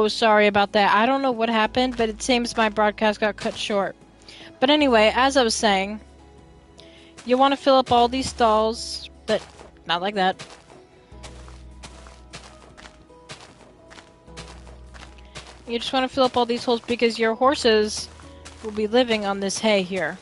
so sorry about that. I don't know what happened, but it seems my broadcast got cut short. But anyway, as I was saying, you want to fill up all these stalls, but not like that. You just want to fill up all these holes because your horses will be living on this hay here.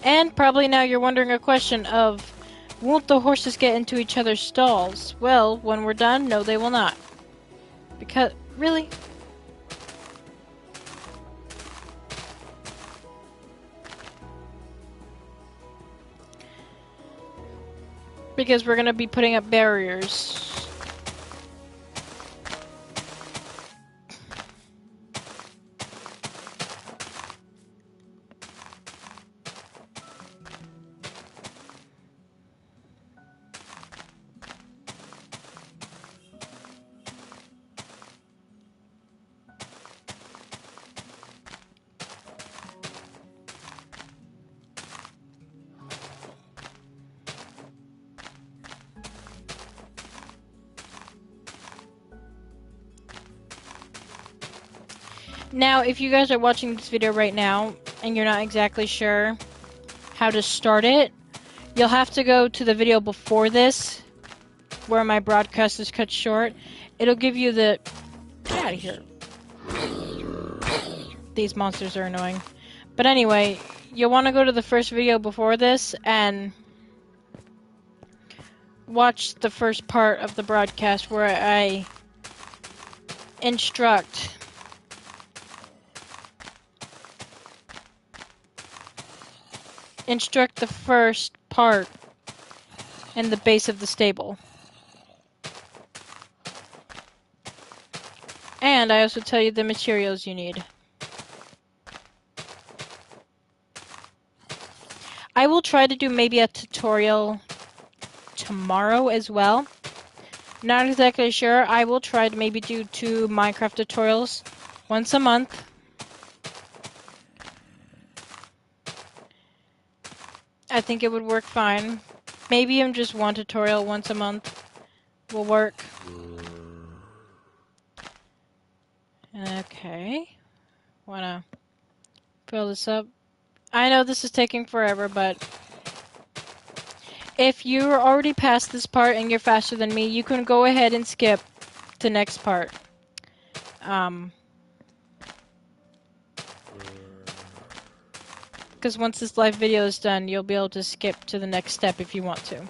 And probably now you're wondering a question of, won't the horses get into each other's stalls? Well, when we're done, no they will not. Because, really? Because we're going to be putting up barriers. Now, if you guys are watching this video right now and you're not exactly sure how to start it, you'll have to go to the video before this where my broadcast is cut short. It'll give you the... Get out of here. These monsters are annoying. But anyway, you'll want to go to the first video before this and watch the first part of the broadcast where I instruct the first part in the base of the stable. And I also tell you the materials you need. I will try to do maybe a tutorial tomorrow as well. Not exactly sure. I will try to maybe do 2 Minecraft tutorials once a month. I think it would work fine. Maybe even just 1 tutorial once a month will work. Okay. Wanna fill this up? I know this is taking forever, but if you're already past this part and you're faster than me, you can go ahead and skip the next part. Because once this live video is done, you'll be able to skip to the next step if you want to.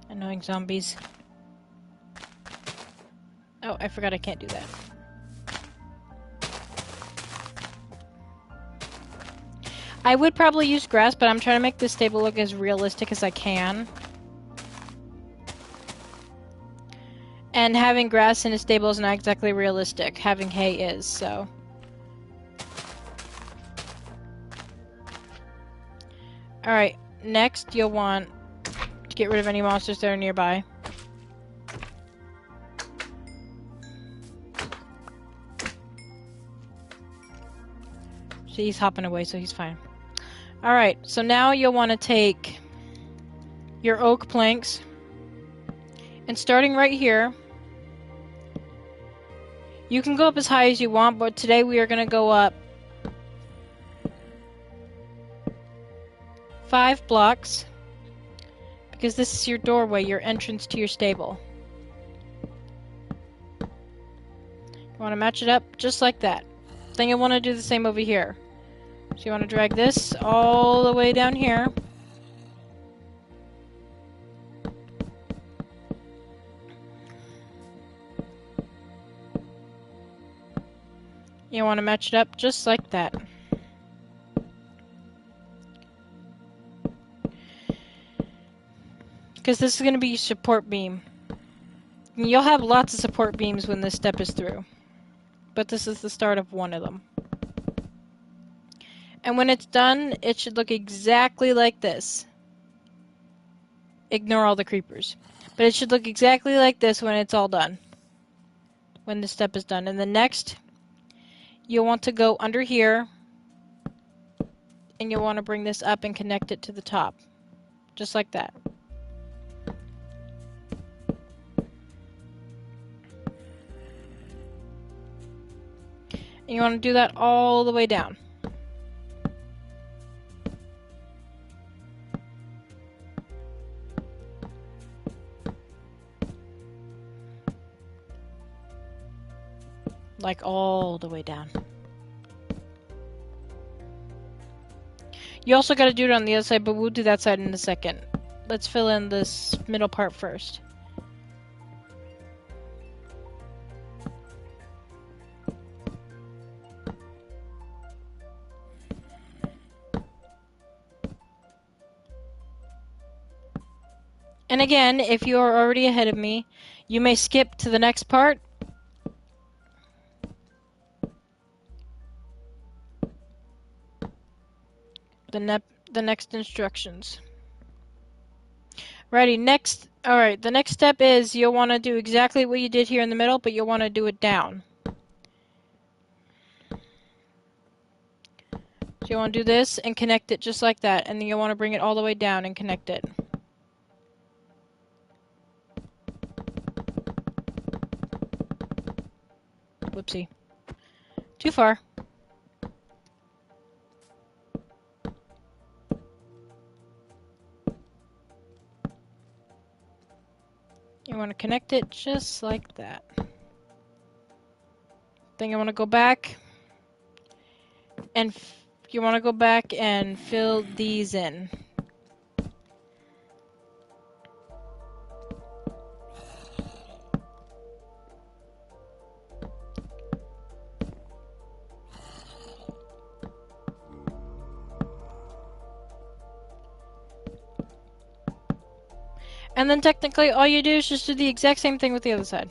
Annoying zombies. Oh, I forgot I can't do that. I would probably use grass, but I'm trying to make this stable look as realistic as I can. And having grass in a stable is not exactly realistic. Having hay is, so... Alright, next you'll want to get rid of any monsters that are nearby. See, he's hopping away, so he's fine. Alright, so now you'll want to take your oak planks, and starting right here, you can go up as high as you want, but today we are going to go up 5 blocks, because this is your doorway, your entrance to your stable. You want to match it up just like that. Then you'll want to do the same over here. So you want to drag this all the way down here. You want to match it up just like that. Because this is going to be your support beam. And you'll have lots of support beams when this step is through. But this is the start of one of them. And when it's done, it should look exactly like this. Ignore all the creepers. But it should look exactly like this when it's all done. When this step is done. And the next, you'll want to go under here. And you'll want to bring this up and connect it to the top. Just like that. And you want to do that all the way down. Like all the way down. You also got to do it on the other side, but we'll do that side in a second. Let's fill in this middle part first. And again, if you are already ahead of me, you may skip to the next part. The next instructions. Righty, next. Alright, the next step is you'll want to do exactly what you did here in the middle, but you'll want to do it down. So you want to do this and connect it just like that, and then you'll want to bring it all the way down and connect it. Whoopsie. Too far. You want to connect it just like that. Then you want to go back and fill these in. And then technically all you do is just do the exact same thing with the other side.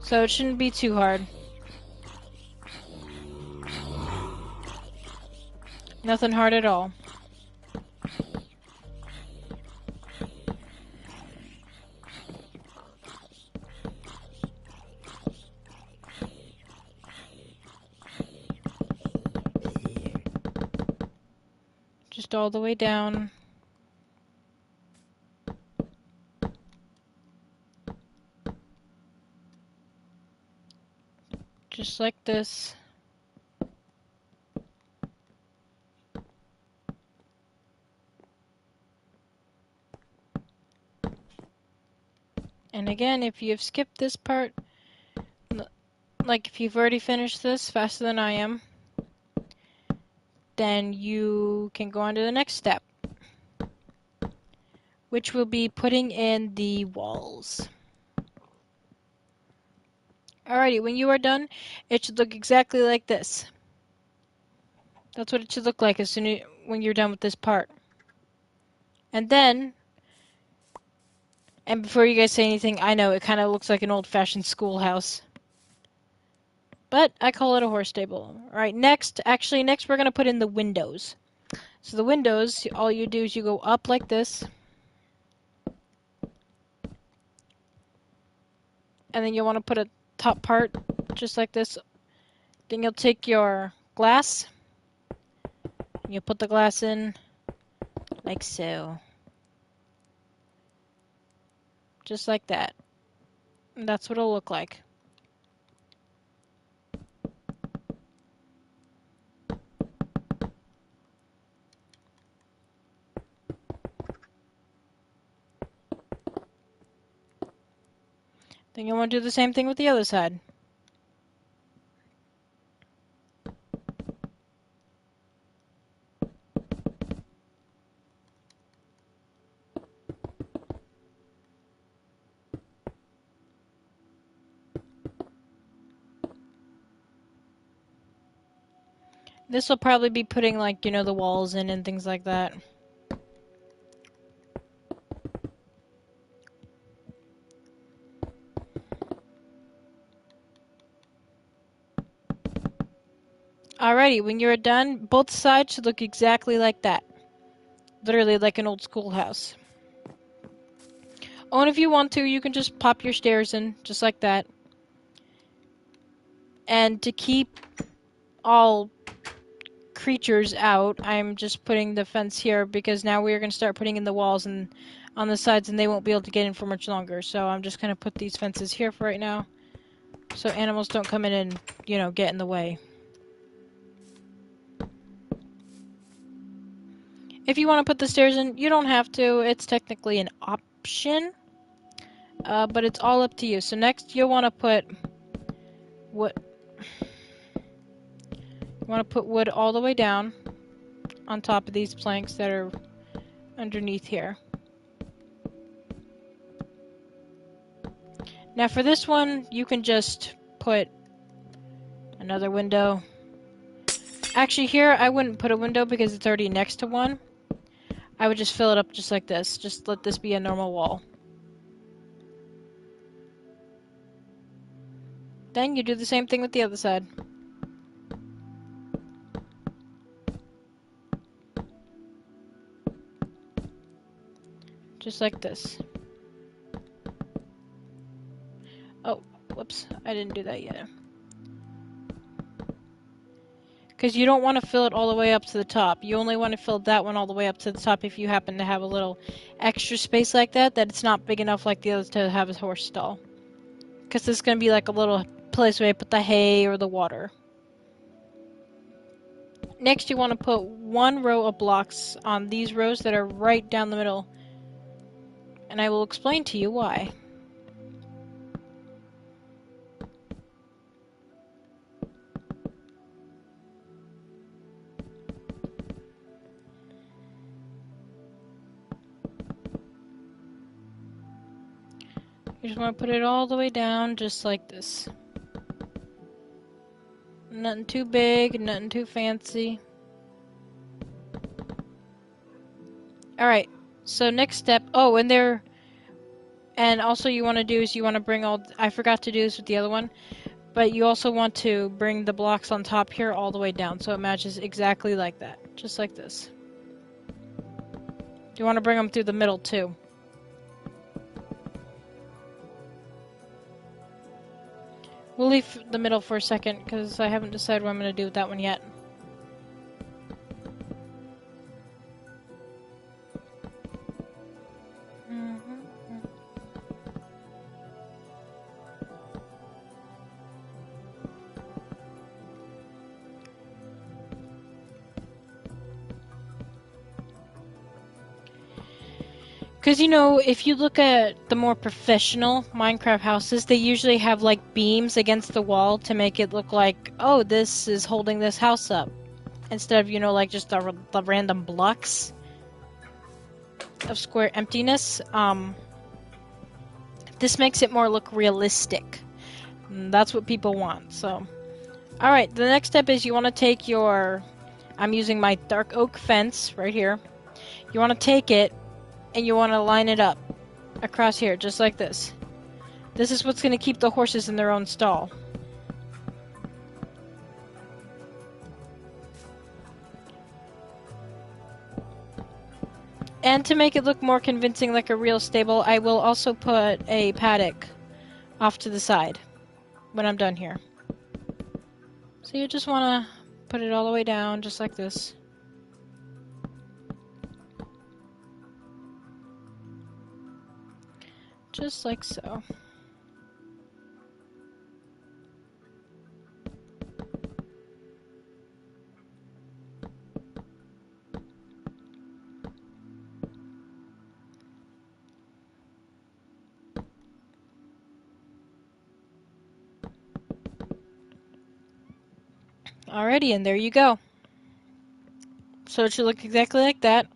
So it shouldn't be too hard. Nothing hard at all. Just all the way down. Just like this. And again, if you've skipped this part, like if you've already finished this faster than I am, then you can go on to the next step, which will be putting in the walls. Alrighty, when you are done, it should look exactly like this. That's what it should look like when you're done with this part. And then, and before you guys say anything, I know it kind of looks like an old-fashioned schoolhouse. But I call it a horse stable. Alright, next we're going to put in the windows. So the windows, all you do is you go up like this. And then you'll want to put a top part just like this. Then you'll take your glass. You'll put the glass in like so. Just like that. And that's what it'll look like. Then you'll want to do the same thing with the other side. This will probably be putting, like, the walls in and things like that. Alright. Alrighty, when you're done, both sides should look exactly like that. Literally like an old schoolhouse. Oh, and if you want to, you can just pop your stairs in, just like that. And to keep all creatures out, I'm just putting the fence here because now we're going to start putting in the walls and on the sides and they won't be able to get in for much longer. So I'm just going to put these fences here for right now so animals don't come in and, you know, get in the way. If you want to put the stairs in, you don't have to. It's technically an option, but it's all up to you. So next you'll want to put wood. You want to put wood all the way down on top of these planks that are underneath here. Now for this one, you can just put another window. Actually here, I wouldn't put a window because it's already next to one. I would just fill it up just like this. Just let this be a normal wall. Then you do the same thing with the other side. Just like this. Oh, whoops. I didn't do that yet. Because you don't want to fill it all the way up to the top. You only want to fill that one all the way up to the top if you happen to have a little extra space like that it's not big enough like the others to have a horse stall. Because this is going to be like a little place where I put the hay or the water. Next you want to put one row of blocks on these rows that are right down the middle. And I will explain to you why. You just want to put it all the way down just like this. Nothing too big, nothing too fancy. Alright, so next step. Oh, and also you want to do is you want to bring all... I forgot to do this with the other one. But you also want to bring the blocks on top here all the way down so it matches exactly like that. Just like this. You want to bring them through the middle too. We'll leave the middle for a second because I haven't decided what I'm going to do with that one yet. Because, you know, if you look at the more professional Minecraft houses, they usually have, like, beams against the wall to make it look like, oh, this is holding this house up. Instead of, you know, like, just the random blocks of square emptiness. This makes it more look realistic. And that's what people want, so. Alright, the next step is you want to take your... I'm using my dark oak fence right here. You want to take it and you want to line it up across here, just like this. This is what's going to keep the horses in their own stall. And to make it look more convincing like a real stable, I will also put a paddock off to the side when I'm done here. So you just want to put it all the way down, just like this. Just like so. Alrighty, and there you go. So it should look exactly like that.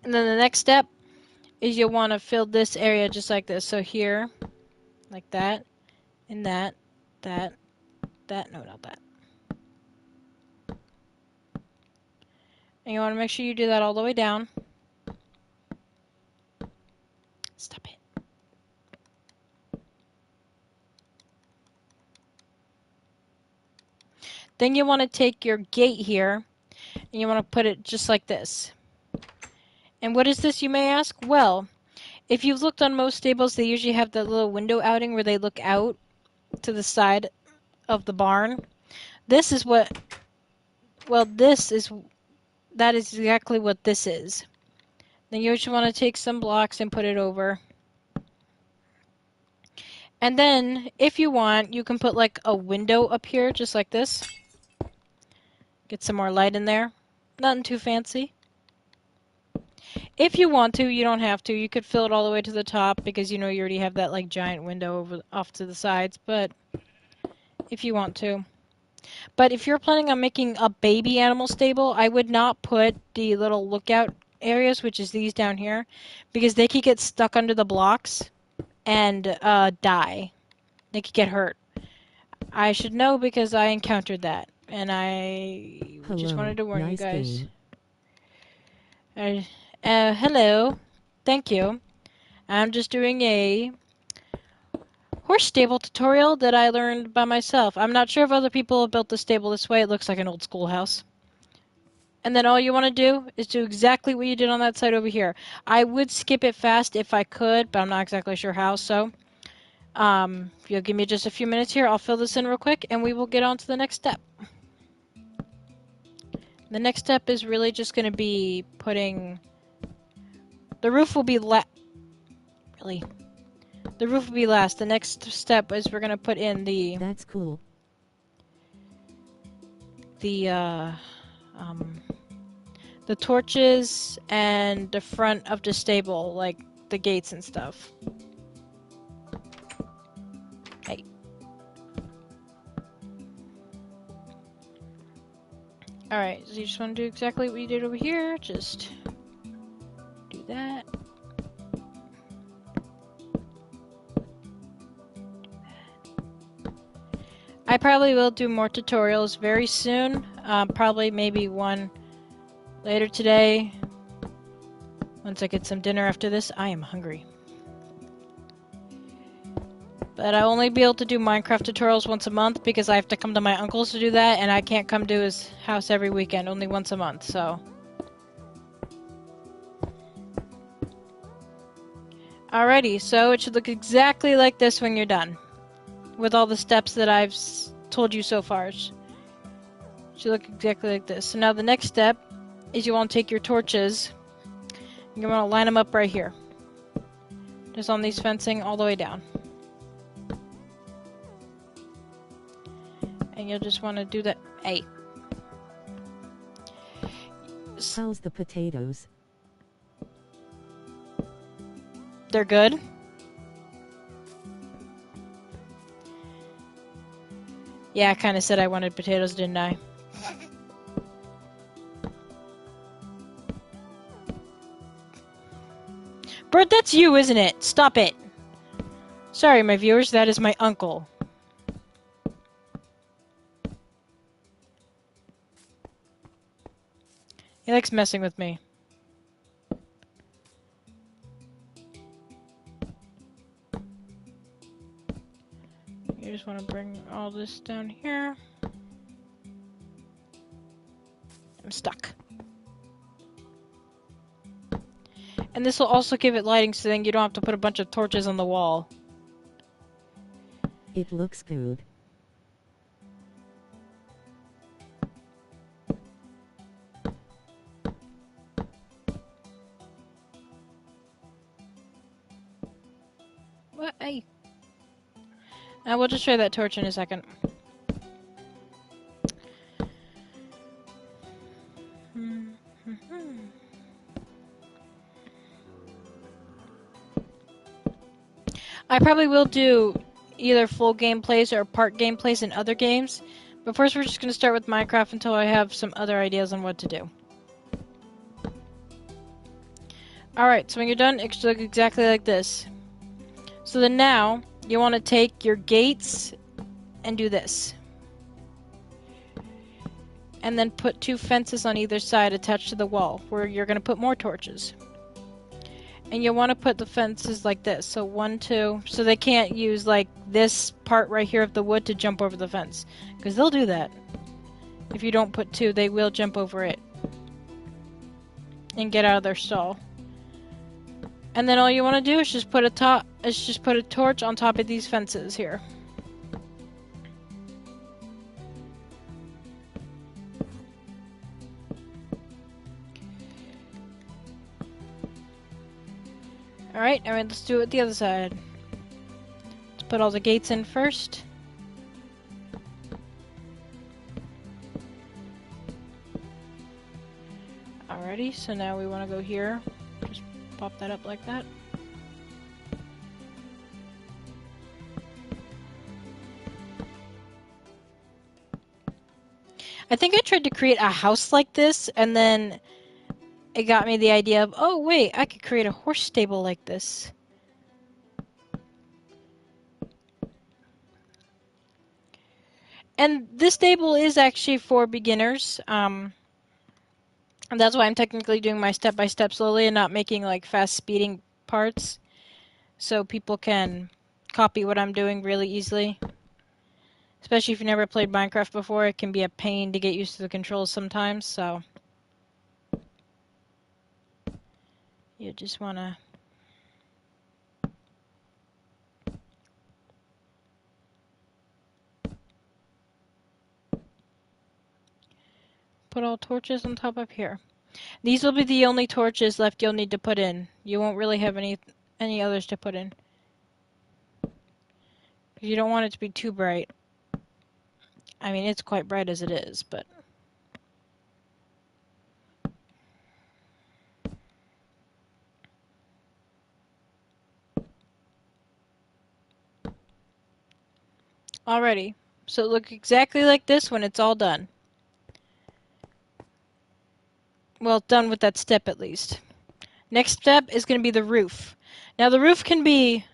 And then the next step is you'll want to fill this area just like this. So here, like that, and that, no, not that. And you want to make sure you do that all the way down. Stop it. Then you want to take your gate here, and you want to put it just like this. And what is this, you may ask? Well, if you've looked on most stables, they usually have that little window outing where they look out to the side of the barn. This is what, well, that is exactly what this is. Then you just want to take some blocks and put it over. And then, if you want, you can put like a window up here, just like this. Get some more light in there. Nothing too fancy. If you want to, you don't have to. You could fill it all the way to the top because you know you already have that like giant window off to the sides, but if you want to. But if you're planning on making a baby animal stable, I would not put the little lookout areas, which is these down here, because they could get stuck under the blocks and die. They could get hurt. I should know because I encountered that, and I just wanted to warn you guys. Hello. Thank you. I'm just doing a horse stable tutorial that I learned by myself. I'm not sure if other people have built the stable this way. It looks like an old schoolhouse. And then all you want to do is do exactly what you did on that side over here. I would skip it fast if I could, but I'm not exactly sure how, so if you'll give me just a few minutes here, I'll fill this in real quick, and we will get on to the next step. The next step is really just going to be putting... The roof will be The roof will be last. The next step is we're going to put in the... That's cool. The torches and the front of the stable, like the gates and stuff. Hey. Alright, so you just want to do exactly what you did over here. Just do that. I probably will do more tutorials very soon. Probably maybe one later today. Once I get some dinner after this. I am hungry. But I'll only be able to do Minecraft tutorials once a month because I have to come to my uncle's to do that, and I can't come to his house every weekend, only once a month, so. Alrighty, so it should look exactly like this when you're done. With all the steps that I've told you so far. It should look exactly like this. So now the next step is you want to take your torches. You want to line them up right here. Just on these fencing all the way down. And you'll just want to do that. Hey. How's the potatoes? They're good. Yeah, I kind of said I wanted potatoes, didn't I? Bert, that's you, isn't it? Stop it. Sorry, my viewers, that is my uncle. He likes messing with me. You just want to bring all this down here. I'm stuck. And this will also give it lighting so then you don't have to put a bunch of torches on the wall. It looks good. What? Hey. We'll just try that torch in a second. I probably will do either full gameplays or part gameplays in other games, but first we're just going to start with Minecraft until I have some other ideas on what to do. Alright, so when you're done, it should look exactly like this. So then now, you want to take your gates and do this. And then put 2 fences on either side attached to the wall, where you're going to put more torches. And you want to put the fences like this. So 1, 2, so they can't use like this part right here of the wood to jump over the fence. Because they'll do that. If you don't put 2, they will jump over it and get out of their stall. And then all you want to do is just put a torch on top of these fences here. Alright, let's do it with the other side. Let's put all the gates in first. Alrighty, so now we want to go here. Just pop that up like that. I think I tried to create a house like this, and then it got me the idea of, oh wait, I could create a horse stable like this. And this stable is actually for beginners. And that's why I'm technically doing my step-by-step slowly and not making like fast speeding parts. So people can copy what I'm doing really easily. Especially if you've never played Minecraft before, it can be a pain to get used to the controls sometimes, so you just want to put all torches on top of here. These will be the only torches left you'll need to put in. You won't really have any others to put in. You don't want it to be too bright. I mean, it's quite bright as it is, but alrighty. So it looks exactly like this when it's all done. Well, done with that step at least. Next step is going to be the roof. Now the roof can be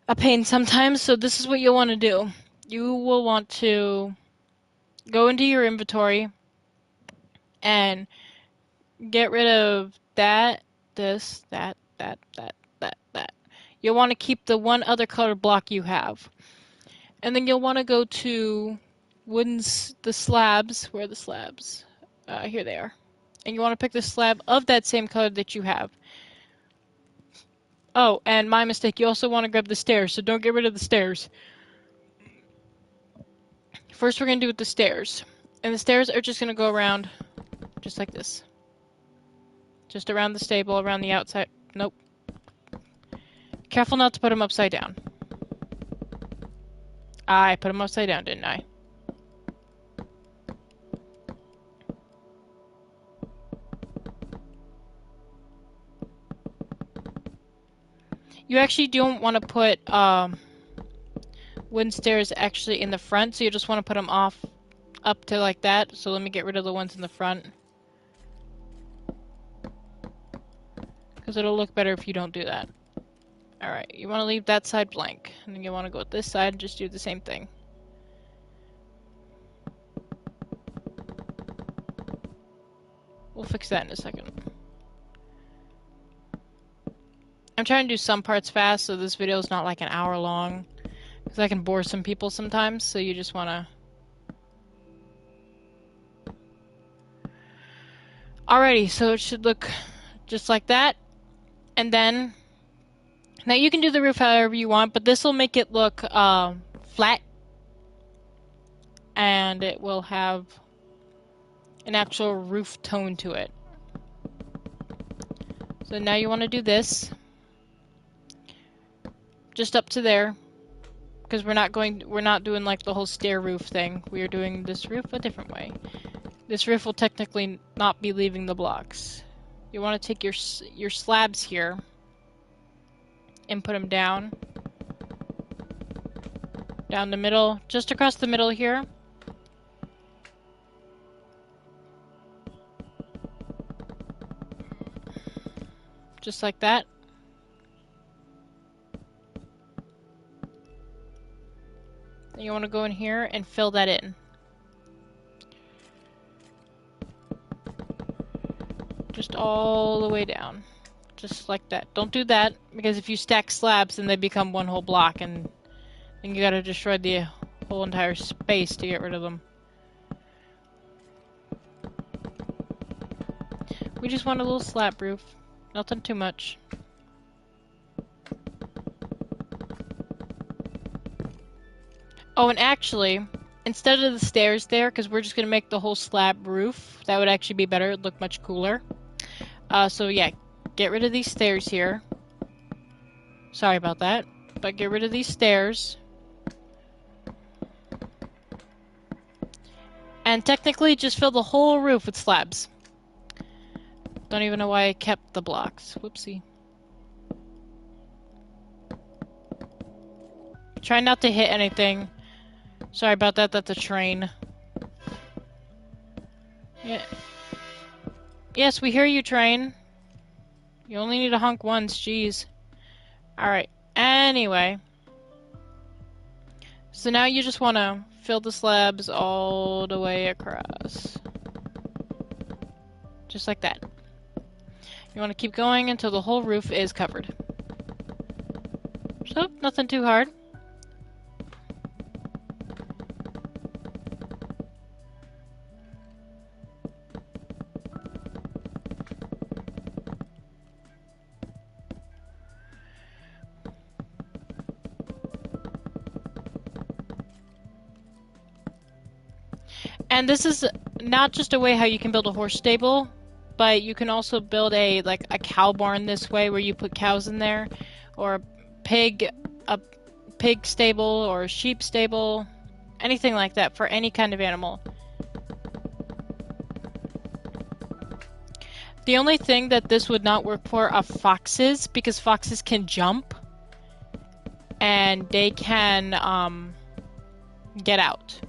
a pain sometimes, so this is what you'll want to do. You will want to go into your inventory and get rid of that, this, that. You'll want to keep the one other color block you have. And then you'll want to go to the slabs. Where are the slabs? Here they are. And you want to pick the slab of that same color that you have. Oh, and my mistake, you also want to grab the stairs, so don't get rid of the stairs. First we're going to do with the stairs. And the stairs are just going to go around just like this. Just around the stable, around the outside. Nope. Careful not to put them upside down. I put them upside down, didn't I? You actually don't want to put wooden stairs actually in the front, so you just want to put them up to like that. So let me get rid of the ones in the front. Because it'll look better if you don't do that. Alright, you want to leave that side blank. And then you want to go with this side and just do the same thing. We'll fix that in a second. I'm trying to do some parts fast, so this video is not like an hour long. Because I can bore some people sometimes, so you just want to... Alrighty, so it should look just like that. And then... Now you can do the roof however you want, but this will make it look flat. And it will have an actual roof tone to it. So now you want to do this. Just up to there, because we're not doing like the whole stair roof thing. We are doing this roof a different way. This roof will technically not be leaving the blocks. You want to take your slabs here and put them down the middle, just across the middle here. Just like that. You want to go in here and fill that in. Just all the way down. Just like that. Don't do that, because if you stack slabs, then they become one whole block, and then you gotta destroy the whole entire space to get rid of them. We just want a little slab roof. Nothing too much. Oh, and actually, instead of the stairs there, because we're just going to make the whole slab roof, that would actually be better. It'd look much cooler. So yeah, get rid of these stairs here. Sorry about that. But get rid of these stairs. And technically, just fill the whole roof with slabs. Don't even know why I kept the blocks. Whoopsie. Try not to hit anything. Sorry about that, that's a train. Yeah. Yes, we hear you, train. You only need to honk once, jeez. Alright, anyway. So now you just want to fill the slabs all the way across. Just like that. You want to keep going until the whole roof is covered. So, nothing too hard. And this is not just a way how you can build a horse stable, but you can also build a cow barn this way where you put cows in there, or a pig stable or a sheep stable, anything like that for any kind of animal. The only thing that this would not work for are foxes, because foxes can jump and they can get out.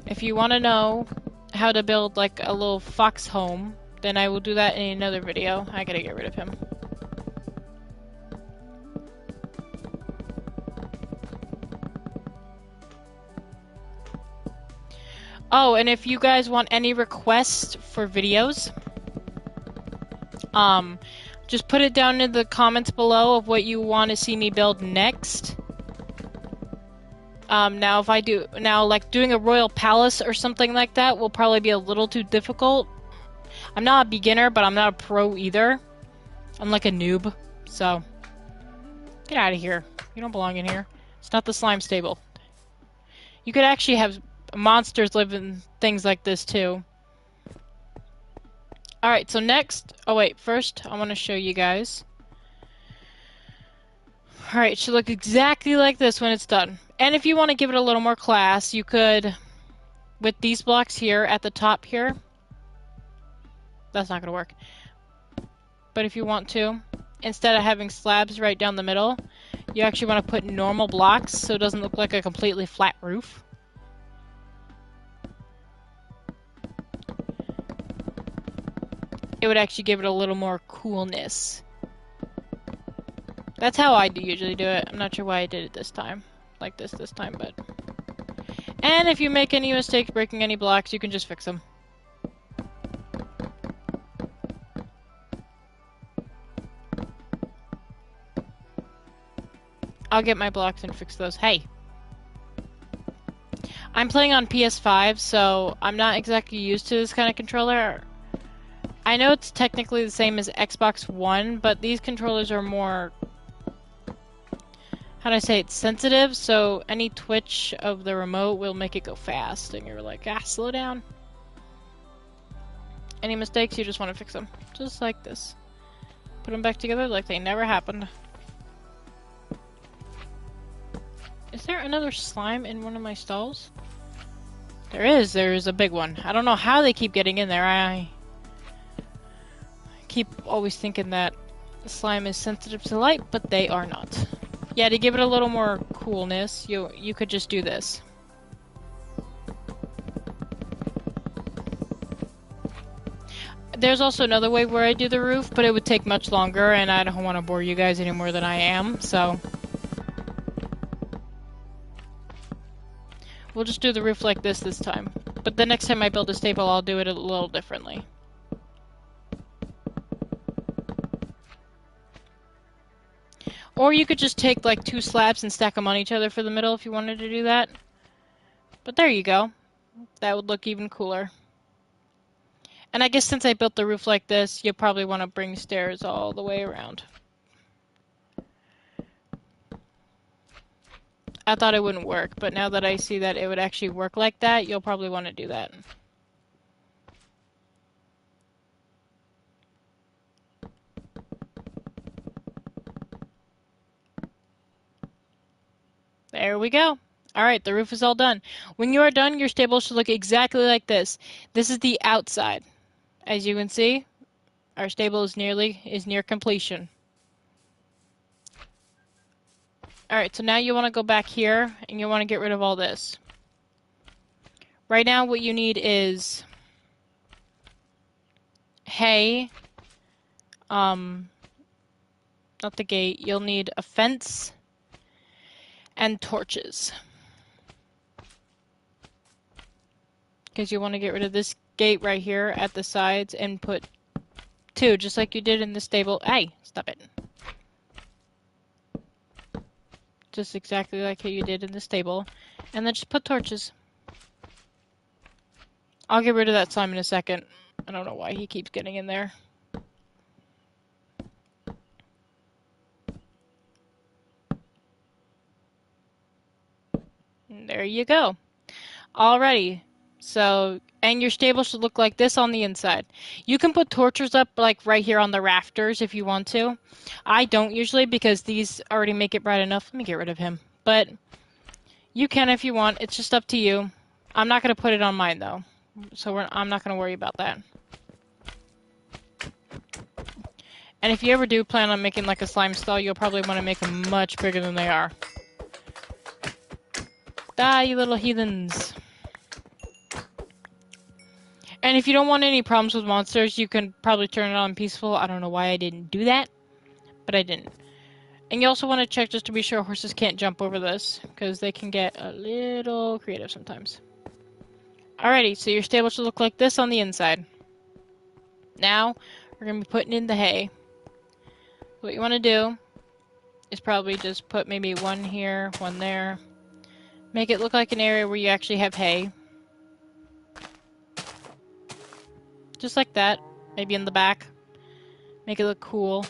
If you want to know how to build like a little fox home, then I will do that in another video. I gotta get rid of him. Oh, and if you guys want any requests for videos, just put it down in the comments below of what you want to see me build next. Now if I do, like doing a royal palace or something like that will probably be a little too difficult. I'm not a beginner, but I'm not a pro either. I'm like a noob, so get out of here. You don't belong in here. It's not the slime stable. You could actually have monsters live in things like this too. Alright, so next, oh wait, first I want to show you guys. Alright, it should look exactly like this when it's done. And if you want to give it a little more class, you could, with these blocks here at the top here, that's not going to work. But if you want to, instead of having slabs right down the middle, you actually want to put normal blocks so it doesn't look like a completely flat roof. It would actually give it a little more coolness. That's how I usually do it. I'm not sure why I did it this time. Like this time, but... And if you make any mistakes breaking any blocks, you can just fix them. I'll get my blocks and fix those. Hey! I'm playing on PS5, so I'm not exactly used to this kind of controller. I know it's technically the same as Xbox One, but these controllers are more... How do I say it? Sensitive, so any twitch of the remote will make it go fast, and you're like, ah, slow down. Any mistakes, you just want to fix them. Just like this. Put them back together like they never happened. Is there another slime in one of my stalls? There is a big one. I don't know how they keep getting in there. I keep always thinking that the slime is sensitive to light, but they are not. Yeah, to give it a little more coolness, you could just do this. There's also another way where I do the roof, but it would take much longer, and I don't want to bore you guys any more than I am, so... We'll just do the roof like this time. But the next time I build a stable, I'll do it a little differently. Or you could just take like 2 slabs and stack them on each other for the middle if you wanted to do that. But there you go. That would look even cooler. And I guess since I built the roof like this, you'll probably want to bring stairs all the way around. I thought it wouldn't work, but now that I see that it would actually work like that, you'll probably want to do that. There we go. Alright, the roof is all done. When you are done, your stable should look exactly like this. This is the outside. As you can see, our stable is near completion. Alright, so now you want to go back here, and you want to get rid of all this. Right now, what you need is hay, not the gate, you'll need a fence, and torches. Because you want to get rid of this gate right here at the sides and put 2, just like you did in the stable. Hey, stop it. Just exactly like how you did in the stable. And then just put torches. I'll get rid of that slime in a second. I don't know why he keeps getting in there. And there you go. Alrighty. So, and your stable should look like this on the inside. You can put torches up like right here on the rafters if you want to. I don't usually because these already make it bright enough. Let me get rid of him. But you can if you want. It's just up to you. I'm not going to put it on mine though. So I'm not going to worry about that. And if you ever do plan on making like a slime stall, you'll probably want to make them much bigger than they are. Die, you little heathens. And if you don't want any problems with monsters, you can probably turn it on peaceful. I don't know why I didn't do that, but I didn't. And you also want to check just to be sure horses can't jump over this, because they can get a little creative sometimes. Alrighty, so your stable should look like this on the inside. Now, we're going to be putting in the hay. What you want to do is probably just put maybe 1 here, 1 there. Make it look like an area where you actually have hay. Just like that. Maybe in the back. Make it look cool.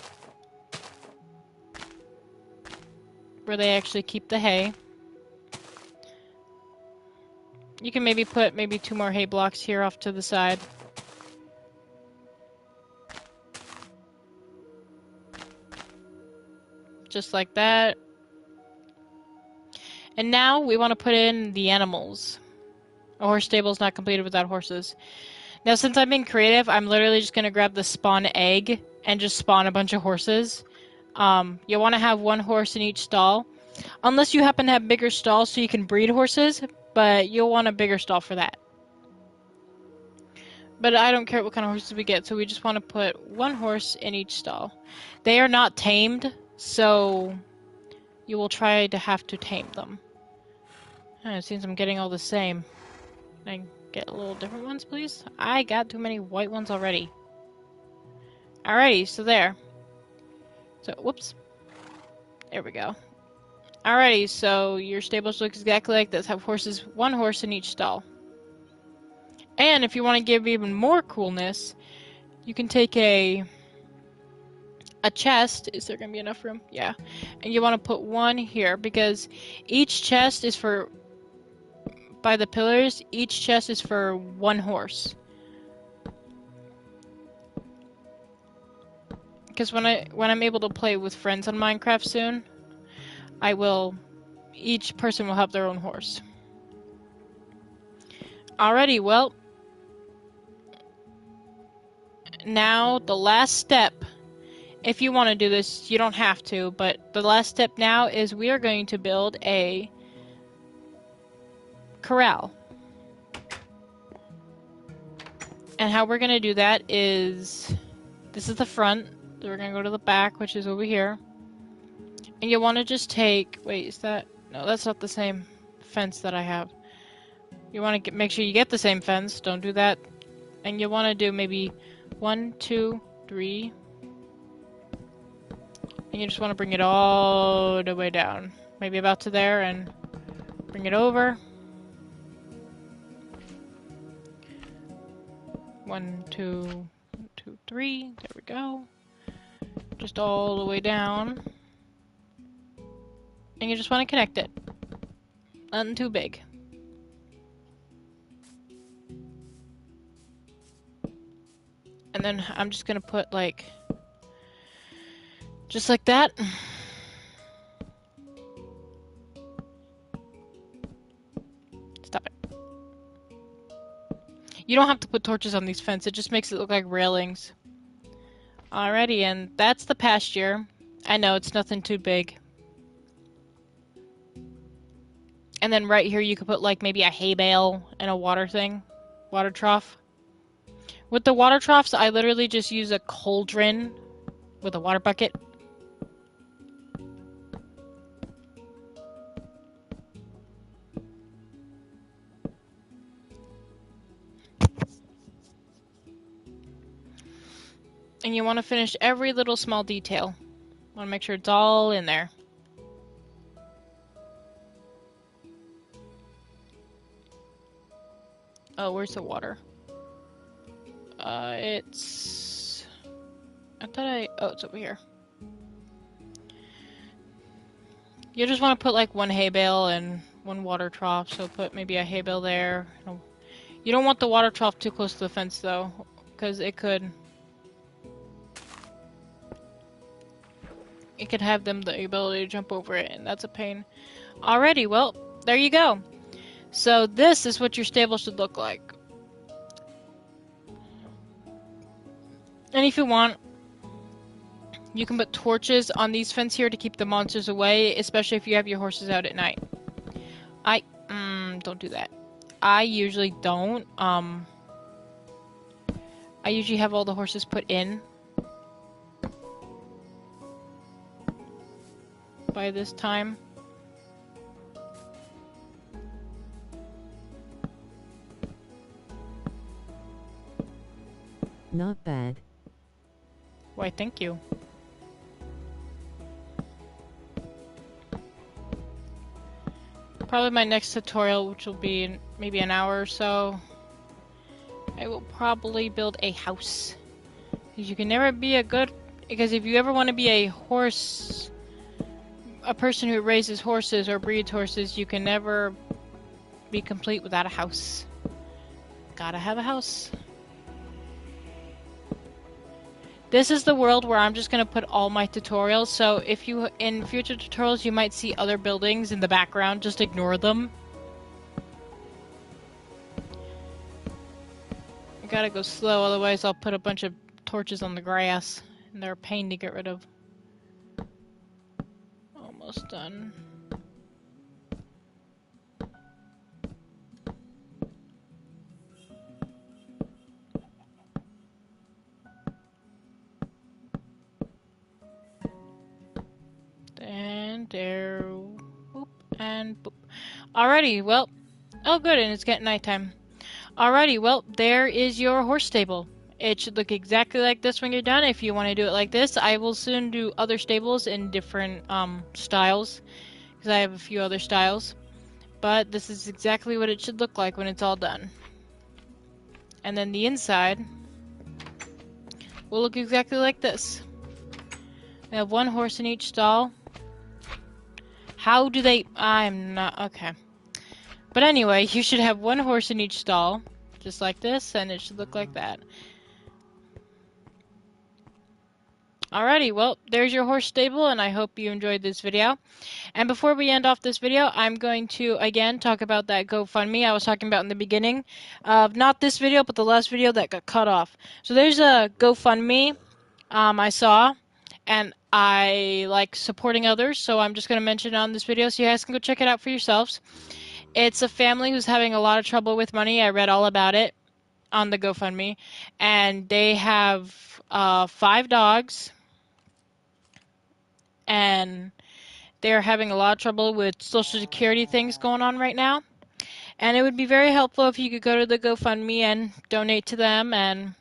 Where they actually keep the hay. You can maybe put 2 more hay blocks here off to the side. Just like that. And now we want to put in the animals. A horse stable is not completed without horses. Now, since I'm being creative, I'm literally just going to grab the spawn egg and just spawn a bunch of horses. You'll want to have 1 horse in each stall. Unless you happen to have bigger stalls so you can breed horses, but you'll want a bigger stall for that. But I don't care what kind of horses we get, so we just want to put 1 horse in each stall. They are not tamed, so you will try to have to tame them. It seems I'm getting all the same. Can I get a little different ones, please? I got too many white ones already. Alrighty, so there. So, whoops. There we go. Alrighty, so your stables look exactly like this. Have 1 horse in each stall. And if you want to give even more coolness, you can take a chest. Is there going to be enough room? Yeah. And you want to put 1 here, because each chest is for... By the pillars, each chest is for 1 horse. Because when I'm able to play with friends on Minecraft soon, each person will have their own horse. Alrighty, well, now the last step, if you want to do this, you don't have to, but the last step now is we are going to build a corral. And how we're going to do that is, this is the front, so we're going to go to the back, which is over here. And you want to just take, wait, is that, no, that's not the same fence that I have. You want to make sure you get the same fence, don't do that. And you want to do maybe 1, 2, 3. And you just want to bring it all the way down. Maybe about to there and bring it over. 1, 2, 1, 2, 3. There we go. Just all the way down. And you just want to connect it. Nothing too big. And then I'm just gonna put like, just like that. Stop it. You don't have to put torches on these fences, it just makes it look like railings. Alrighty, and that's the pasture. I know, it's nothing too big. And then right here you could put like maybe a hay bale and a water thing. Water trough. With the water troughs, I literally just use a cauldron with a water bucket. And you want to finish every little small detail. Want to make sure it's all in there. Oh, where's the water? It's... I thought oh, it's over here. You just want to put like one hay bale and one water trough, so put maybe a hay bale there. You don't want the water trough too close to the fence though, because it could have them the ability to jump over it, and that's a pain. Alrighty, well, there you go. So this is what your stable should look like. And if you want, you can put torches on these fences here to keep the monsters away, especially if you have your horses out at night. Don't do that. I usually don't. I usually have all the horses put in by this time. Not bad. Why, thank you. Probably my next tutorial, which will be in maybe an hour or so, I will probably build a house. Because you can never be because if you ever want to be a person who raises horses or breeds horses, you can never be complete without a house. Gotta have a house. This is the world where I'm just going to put all my tutorials, so if you, in future tutorials, you might see other buildings in the background, just ignore them. I gotta go slow, otherwise I'll put a bunch of torches on the grass, and they're a pain to get rid of. Almost done. And there, boop, and boop. Alrighty, well, oh good, and it's getting nighttime. Alrighty, well, there is your horse stable. It should look exactly like this when you're done. If you want to do it like this, I will soon do other stables in different styles, because I have a few other styles. But this is exactly what it should look like when it's all done. And then the inside will look exactly like this. We have one horse in each stall. How do they... I'm not... Okay. But anyway, you should have one horse in each stall, just like this, and it should look like that. Alrighty, well, there's your horse stable, and I hope you enjoyed this video. And before we end off this video, I'm going to, again, talk about that GoFundMe I was talking about in the beginning. Not this video, but the last video that got cut off. So there's a GoFundMe I saw, and I like supporting others, so I'm just going to mention it on this video so you guys can go check it out for yourselves. It's a family who's having a lot of trouble with money. I read all about it on the GoFundMe, and they have 5 dogs, and they're having a lot of trouble with Social Security things going on right now. And it would be very helpful if you could go to the GoFundMe and donate to them and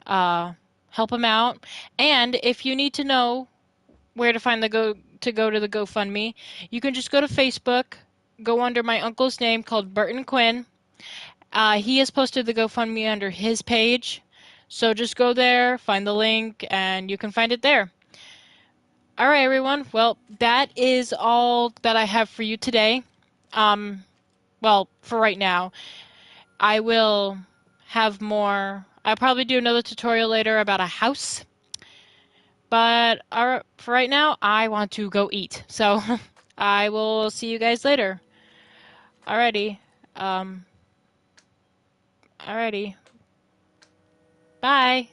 help them out. And if you need to know where to find go to the GoFundMe, you can just go to Facebook, go under my uncle's name called Burton Quinn, He has posted the GoFundMe under his page. So just go there, find the link, and you can find it there. All right, everyone. Well, that is all that I have for you today. Well, for right now. I will have more. I'll probably do another tutorial later about a house. But for right now, I want to go eat. So I will see you guys later. Alrighty. Um, alrighty. Bye.